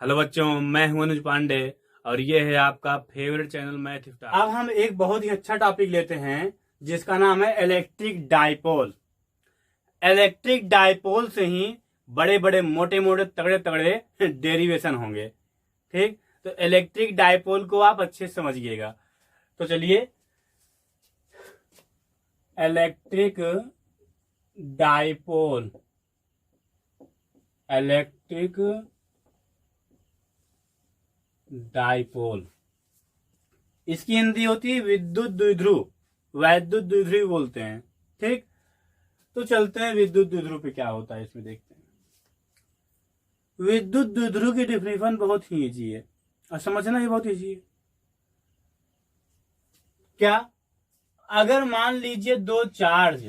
Hello बच्चों, मैं हूं अनुज पांडे और ये है आपका फेवरेट चैनल मैथ स्टार। अब हम एक बहुत ही अच्छा टॉपिक लेते हैं जिसका नाम है इलेक्ट्रिक डाइपोल। इलेक्ट्रिक डाइपोल से ही बड़े बड़े मोटे मोटे तगड़े तगड़े डेरिवेशन होंगे। ठीक, तो इलेक्ट्रिक डाइपोल को आप अच्छे से समझिएगा। तो चलिए, इलेक्ट्रिक डाइपोल, इलेक्ट्रिक डाइपोल, इसकी हिंदी होती है विद्युत द्विध्रुव, वैद्युत द्विध्रुव बोलते हैं। ठीक, तो चलते हैं विद्युत द्विध्रुव पे क्या होता है इसमें देखते हैं। विद्युत द्विध्रुव की डिफिनेशन बहुत ही इजी है और समझना ही बहुत इजी है। क्या, अगर मान लीजिए दो चार्ज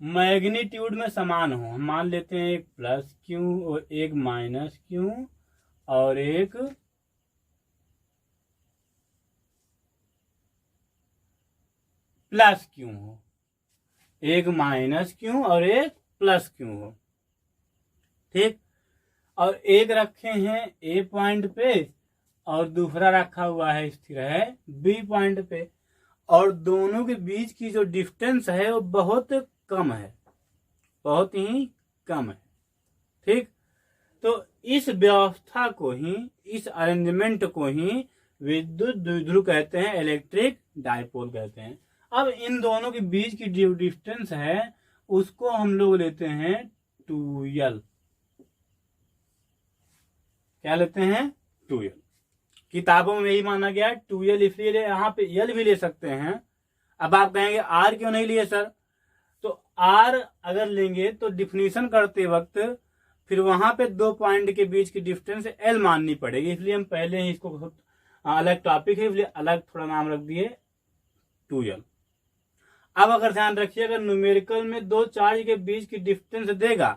मैग्नीट्यूड में समान हो, हम मान लेते हैं एक प्लस क्यू और एक माइनस क्यू और एक प्लस क्यू हो, एक माइनस क्यू और एक प्लस क्यू हो। ठीक, और एक रखे हैं ए पॉइंट पे और दूसरा रखा हुआ है स्थिर है बी पॉइंट पे, और दोनों के बीच की जो डिस्टेंस है वो बहुत कम है, बहुत ही कम है। ठीक, तो इस व्यवस्था को ही, इस अरेंजमेंट को ही विद्युत द्विध्रुव कहते हैं, इलेक्ट्रिक डाइपोल कहते हैं। अब इन दोनों के बीच की जो डिस्टेंस है उसको हम लोग लेते हैं 2l। क्या लेते हैं? 2l। किताबों में यही माना गया 2l, इसलिए यहाँ पे l भी ले सकते हैं। अब आप कहेंगे r क्यों नहीं लिए सर? तो r अगर लेंगे तो डिफिनीशन करते वक्त फिर वहां पे दो पॉइंट के बीच की डिस्टेंस l माननी पड़ेगी, इसलिए हम पहले ही इसको अलग टॉपिक है इसलिए अलग थोड़ा नाम रख दिए 2l। अब अगर ध्यान रखिए, अगर न्यूमेरिकल में दो चार्ज के बीच की डिस्टेंस देगा,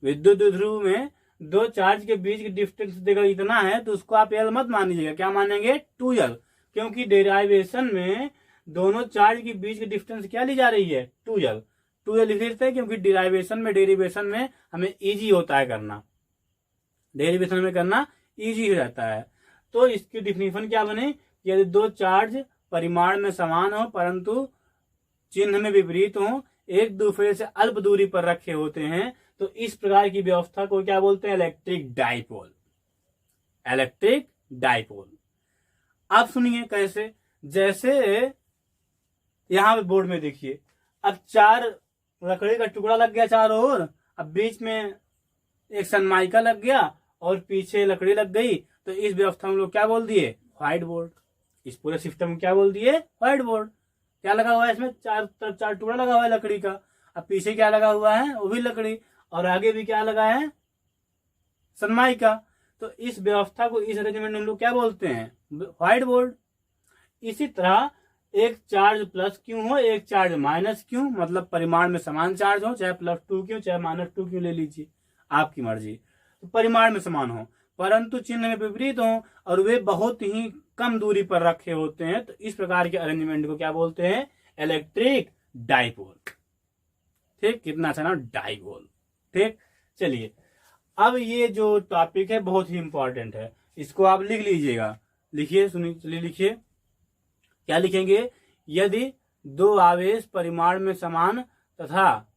विद्युत द्विध्रुव में दो चार्ज के बीच की डिस्टेंस देगा इतना है, तो उसको आप l मत मानिएगा। क्या मानेंगे? 2l, क्योंकि डेरिवेशन में दोनों चार्ज के बीच की डिस्टेंस क्या ली जा रही है? 2l। 2l इसलिए है क्योंकि डेरिवेशन में हमें इजी होता है करना, डेरिवेशन में करना इजी हो जाता है। तो इसकी डिफिनीशन क्या बने? यदि दो चार्ज परिमाण में समान हो परंतु चिन्ह में विपरीत हो, एक दूसरे से अल्प दूरी पर रखे होते हैं, तो इस प्रकार की व्यवस्था को क्या बोलते हैं? Electric dipole. Electric dipole. अब सुनिए कैसे, जैसे यहां पे बोर्ड में देखिए, अब चार लकड़ी का टुकड़ा लग गया चारों ओर, अब बीच में एक सनमाइका लग गया और पीछे लकड़ी लग गई, तो इस व्यवस्था में लोग क्या बोल दिए? White board. इस पूरे सिस्टम में क्या बोल दिए? White board. क्या लगा हुआ है इसमें? चार तरफ चार टुकड़ा लगा हुआ है लकड़ी का, अब पीछे क्या लगा हुआ है? वो भी लकड़ी, और आगे भी क्या लगा है? सनमाइका। तो इस व्यवस्था को, इस अरेंजमेंट में हम लोग क्या बोलते हैं? White board. इसी तरह एक चार्ज प्लस क्यू हो, एक चार्ज माइनस क्यू, मतलब परिमाण में समान चार्ज हो, चाहे प्लस 2 क्यू चाहे माइनस 2 क्यू ले लीजिए, आपकी मर्जी, तो परिमाण में समान हो परंतु चिन्ह में विपरीत हो और वे बहुत ही कम दूरी पर रखे होते हैं, तो इस प्रकार के अरेंजमेंट को क्या बोलते हैं? Electric dipole. ठीक, कितना अच्छा ना, डाइपोल। ठीक, चलिए, अब ये जो टॉपिक है बहुत ही इंपॉर्टेंट है, इसको आप लिख लीजिएगा। लिखिए, सुनिए, चलिए लिखिए। क्या लिखेंगे? यदि दो आवेश परिमाण में समान तथा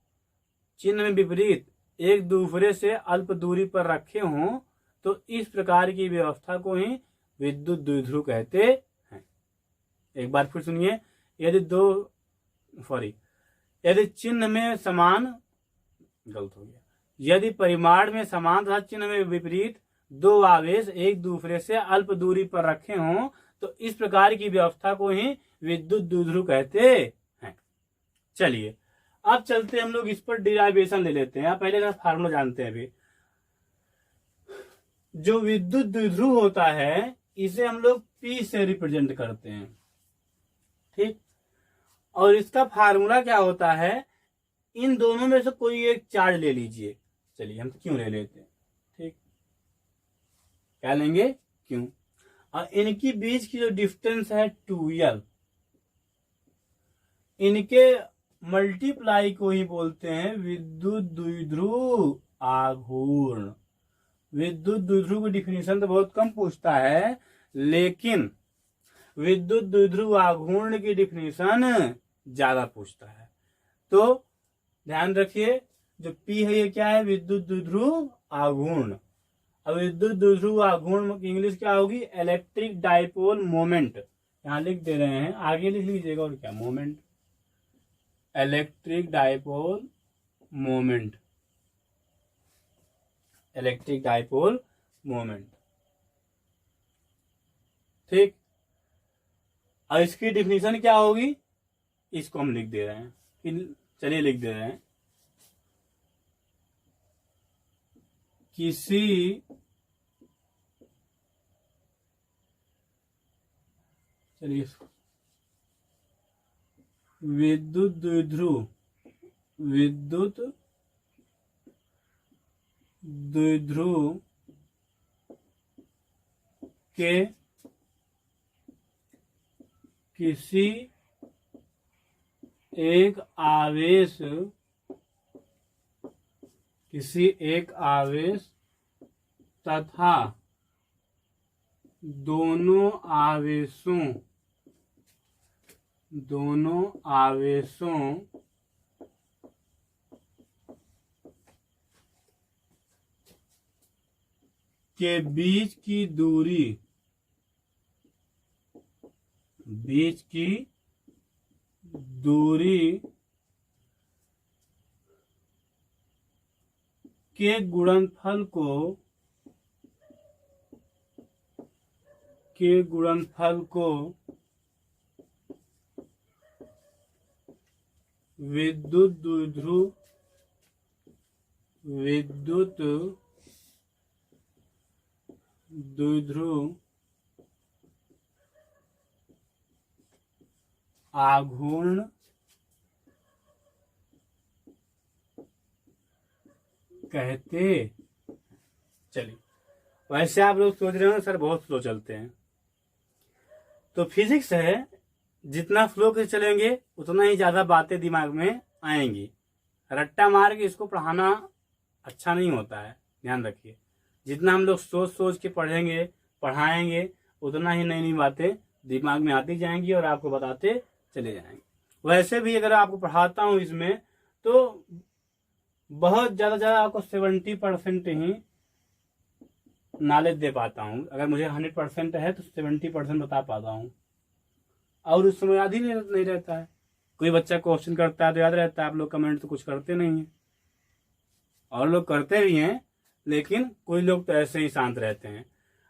चिन्ह में विपरीत एक दूसरे से अल्प दूरी पर रखे हों, तो इस प्रकार की व्यवस्था को ही विद्युत द्विध्रुव कहते हैं। एक बार फिर सुनिए, यदि चिन्ह में समान, गलत हो गया, यदि परिमाण में समान तथा चिन्ह में विपरीत दो आवेश एक दूसरे से अल्प दूरी पर रखे हों, तो इस प्रकार की व्यवस्था को ही विद्युत द्विध्रुव कहते हैं। चलिए, अब चलते हम लोग इस पर डिराइवेशन ले लेते हैं। पहले का फार्मूला जानते हैं। अभी जो विद्युत द्विध्रुव होता है इसे हम लोग P से रिप्रेजेंट करते हैं। ठीक, और इसका फार्मूला क्या होता है? इन दोनों में से कोई एक चार्ज ले लीजिए। चलिए, हम क्यों ले लेते हैं। ठीक, क्या लेंगे? क्यों। और इनकी बीच की जो डिस्टेंस है 2l, इनके मल्टीप्लाई को ही बोलते हैं विद्युत द्विध्रुव आघूर्ण। विद्युत द्विध्रुव की डिफिनीशन तो बहुत कम पूछता है, लेकिन विद्युत द्विध्रुव आघूर्ण की डिफिनीशन ज्यादा पूछता है। तो ध्यान रखिए, जो P है ये क्या है, विद्युत द्विध्रुव आघूर्ण। अब विद्युत द्विध्रुव आघूर्ण की इंग्लिश क्या होगी, इलेक्ट्रिक डाइपोल मोमेंट। यहां लिख दे रहे हैं, आगे लिख लीजिएगा और क्या, moment, electric dipole moment, electric dipole moment. ठीक, और इसकी डिफिनीशन क्या होगी, इसको हम लिख दे रहे हैं, चलिए लिख दे रहे हैं, किसी चलिए विद्युत द्विध्रुव के किसी एक आवेश तथा दोनों आवेशों के बीच की दूरी के गुणनफल को विद्युत द्विध्रुव आघूर्ण कहते। चलिए, वैसे आप लोग सोच रहे हो सर बहुत स्लो चलते हैं, तो फिजिक्स है, जितना फ्लो के चलेंगे उतना ही ज्यादा बातें दिमाग में आएंगी। रट्टा मार के इसको पढ़ाना अच्छा नहीं होता है, ध्यान रखिए। जितना हम लोग सोच के पढ़ाएंगे उतना ही नई नई बातें दिमाग में आती जाएंगी और आपको बताते चले जाएंगे। वैसे भी अगर आपको पढ़ाता हूं इसमें तो बहुत ज्यादा आपको 70% ही नॉलेज दे पाता हूं। अगर मुझे 100% है तो 70% बता पाता हूं, और उस समय याद ही नहीं रहता है। कोई बच्चा क्वेश्चन करता है तो याद रहता है, आप लोग कमेंट तो कुछ करते नहीं है, और लोग करते भी हैं लेकिन कोई लोग तो ऐसे ही शांत रहते हैं।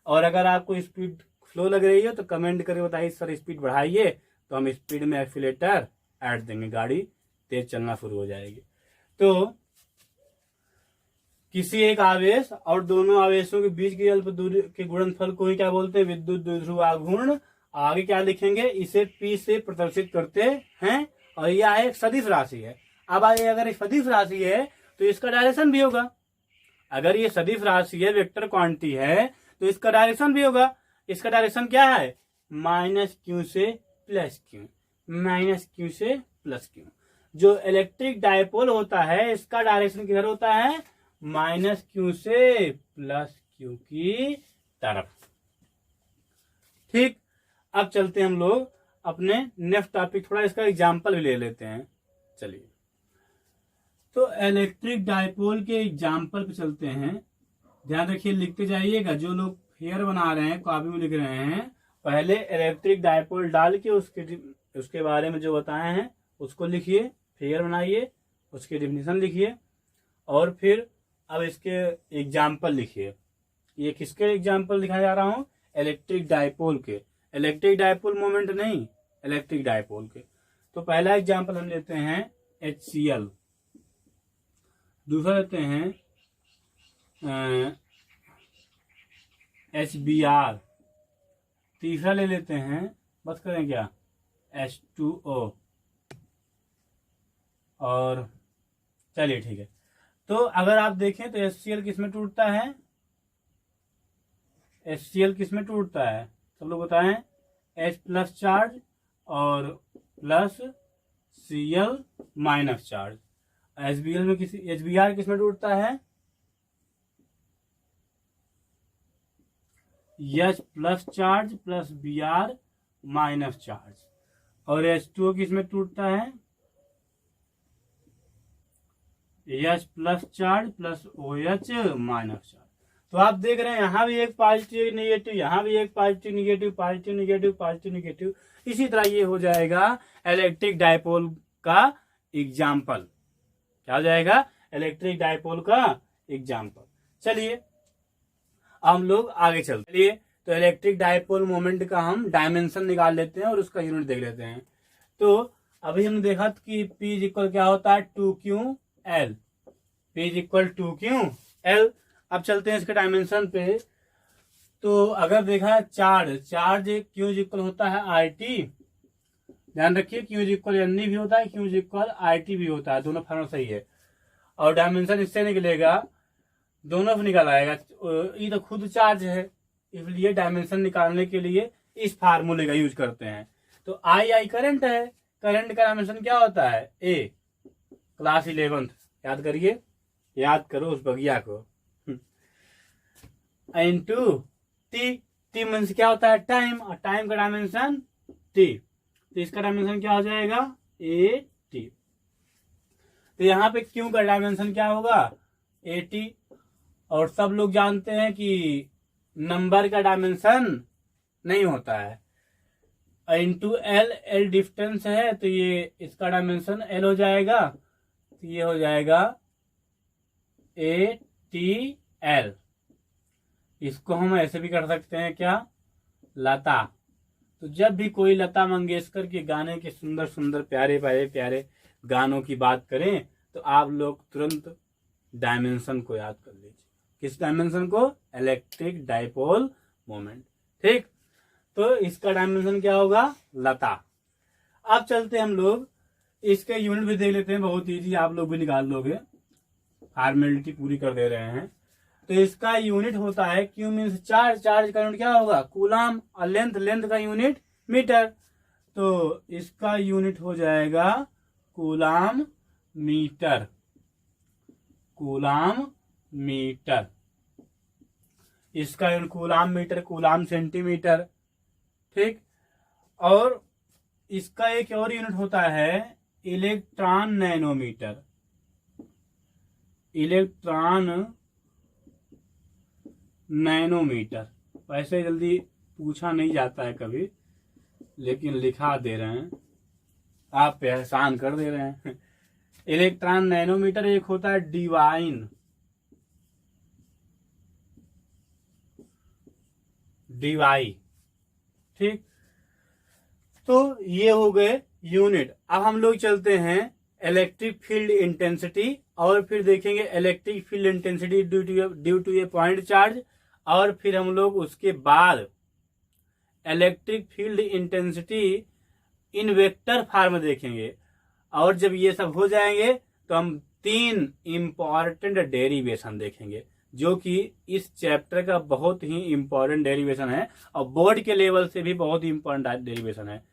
और अगर आपको स्पीड स्लो लग रही है तो कमेंट करके बताइए सर स्पीड बढ़ाइए, तो हम स्पीड में एक्सीलेटर ऐड देंगे, गाड़ी तेज चलना शुरू हो जाएगी। तो किसी एक आवेश और दोनों आवेशों के बीच की अल्प दूरी के गुणनफल को ही क्या बोलते हैं, विद्युत द्विध्रुव आघूर्ण। आगे क्या लिखेंगे, इसे P से प्रदर्शित करते हैं, और यह एक सदिश राशि है। अब आगे अगर एक सदिश राशि है तो इसका डायरेक्शन भी होगा। अगर ये सदिश राशि है, वेक्टर क्वांटिटी है, तो इसका डायरेक्शन भी होगा। इसका डायरेक्शन क्या है, -q से +q, -q से +q। जो इलेक्ट्रिक डायपोल होता है इसका डायरेक्शन किधर होता है, -q से +q की तरफ। ठीक, अब चलते हैं हम लोग अपने नेक्स्ट टॉपिक, थोड़ा इसका एग्जाम्पल भी ले लेते हैं। चलिए, तो इलेक्ट्रिक डायपोल के एग्जाम्पल पे चलते हैं। ध्यान रखिए, लिखते जाइएगा। जो लोग फिगर बना रहे हैं, कॉपी में लिख रहे हैं, पहले इलेक्ट्रिक डायपोल डाल के उसके बारे में जो बताए हैं उसको लिखिए, फिगर बनाइए, उसकी डिफिनीशन लिखिए, और फिर अब इसके एग्जाम्पल लिखिए। ये किसके एग्जाम्पल दिखाया जा रहा हूं, इलेक्ट्रिक डायपोल के, इलेक्ट्रिक डायपोल मोमेंट नहीं, इलेक्ट्रिक डायपोल के। तो पहला एग्जाम्पल हम लेते हैं HCl, दूसरा लेते हैं HBr, तीसरा ले लेते हैं, बस करें क्या, H2O। और चलिए ठीक है, तो अगर आप देखें तो HCl किस में टूटता है, HCl किस में टूटता है, सब लोग बताएं, H+ चार्ज और +Cl- चार्ज। HBr किस में टूटता है, H plus charge plus Br minus charge, और H2O किसमें टूटता है, H plus charge plus OH minus charge. तो आप देख रहे हैं यहाँ भी एक पॉजिटिव निगेटिव, यहाँ भी एक positive negative, positive negative, positive negative. इसी तरह ये हो जाएगा इलेक्ट्रिक डायपोल का एग्जाम्पल। क्या हो जाएगा, इलेक्ट्रिक डायपोल का एग्जाम्पल। चलिए हम लोग आगे चलते, चलिए तो इलेक्ट्रिक डायपोल मोमेंट का हम डायमेंशन निकाल लेते हैं और उसका यूनिट देख लेते हैं। तो अभी हमने देखा कि P इज इक्वल क्या होता है, 2Q_L, P is equal 2Q_L। अब चलते हैं इसके डायमेंशन पे। तो अगर देखा चार्ज Q इज इक्वल होता है RT, ध्यान रखिए Q इज इक्वल NE भी होता है, Q इज इक्वल RT भी होता है, दोनों फॉर्मूला सही है। और डायमेंशन इससे निकलेगा, दोनों से निकल आएगा, ये तो खुद चार्ज है, इसलिए डायमेंशन निकालने के लिए इस फार्मूले का यूज करते हैं। तो आई करंट है, करंट का डायमेंशन क्या होता है, A, क्लास 11th, याद करिए, याद करो उस बगिया को, इनटू टी मीन्स क्या होता है, टाइम, और टाइम का डायमेंशन T, तो इसका डायमेंशन क्या हो जाएगा, AT। तो यहाँ पे Q का डायमेंशन क्या होगा, AT। और सब लोग जानते हैं कि नंबर का डायमेंशन नहीं होता है, इंटू एल डिस्टेंस है, तो ये इसका डायमेंशन L हो जाएगा, तो ये हो जाएगा ATL। इसको हम ऐसे भी कर सकते हैं क्या, लता। तो जब भी कोई लता मंगेशकर के गाने के सुंदर सुंदर प्यारे प्यारे गानों की बात करें, तो आप लोग तुरंत डायमेंशन को याद कर लीजिए। किस डायमेंशन को, इलेक्ट्रिक डायपोल मोमेंट। ठीक, तो इसका डायमेंशन क्या होगा, लता। अब चलते हम लोग इसके यूनिट भी देख लेते हैं, बहुत इजी, आप लोग भी निकाल लोगे, फॉर्मेलिटी पूरी कर दे रहे हैं। तो इसका यूनिट होता है Q मीन्स चार्ज, चार्ज का यूनिट क्या होगा, कूलाम, और लेंथ का यूनिट मीटर। तो इसका यूनिट हो जाएगा कूलाम मीटर, कूलाम मीटर। इसका unit coulomb metre, coulomb centimetre. ठीक, और इसका एक और यूनिट होता है इलेक्ट्रॉन नैनोमीटर, इलेक्ट्रॉन नैनोमीटर। वैसे जल्दी पूछा नहीं जाता है कभी, लेकिन लिखा दे रहे हैं, आप पे एहसान कर दे रहे हैं। Electron nanometre. एक होता है डिवाइन, DY। ठीक, तो ये हो गए यूनिट। अब हम लोग चलते हैं इलेक्ट्रिक फील्ड इंटेंसिटी, और फिर देखेंगे electric field intensity due to a point charge, और फिर हम लोग उसके बाद electric field intensity in vector form देखेंगे। और जब ये सब हो जाएंगे तो हम 3 इंपॉर्टेंट डेरिवेशन देखेंगे, जो कि इस चैप्टर का बहुत ही इंपॉर्टेंट डेरिवेशन है, और बोर्ड के लेवल से भी बहुत ही इंपॉर्टेंट डेरिवेशन है।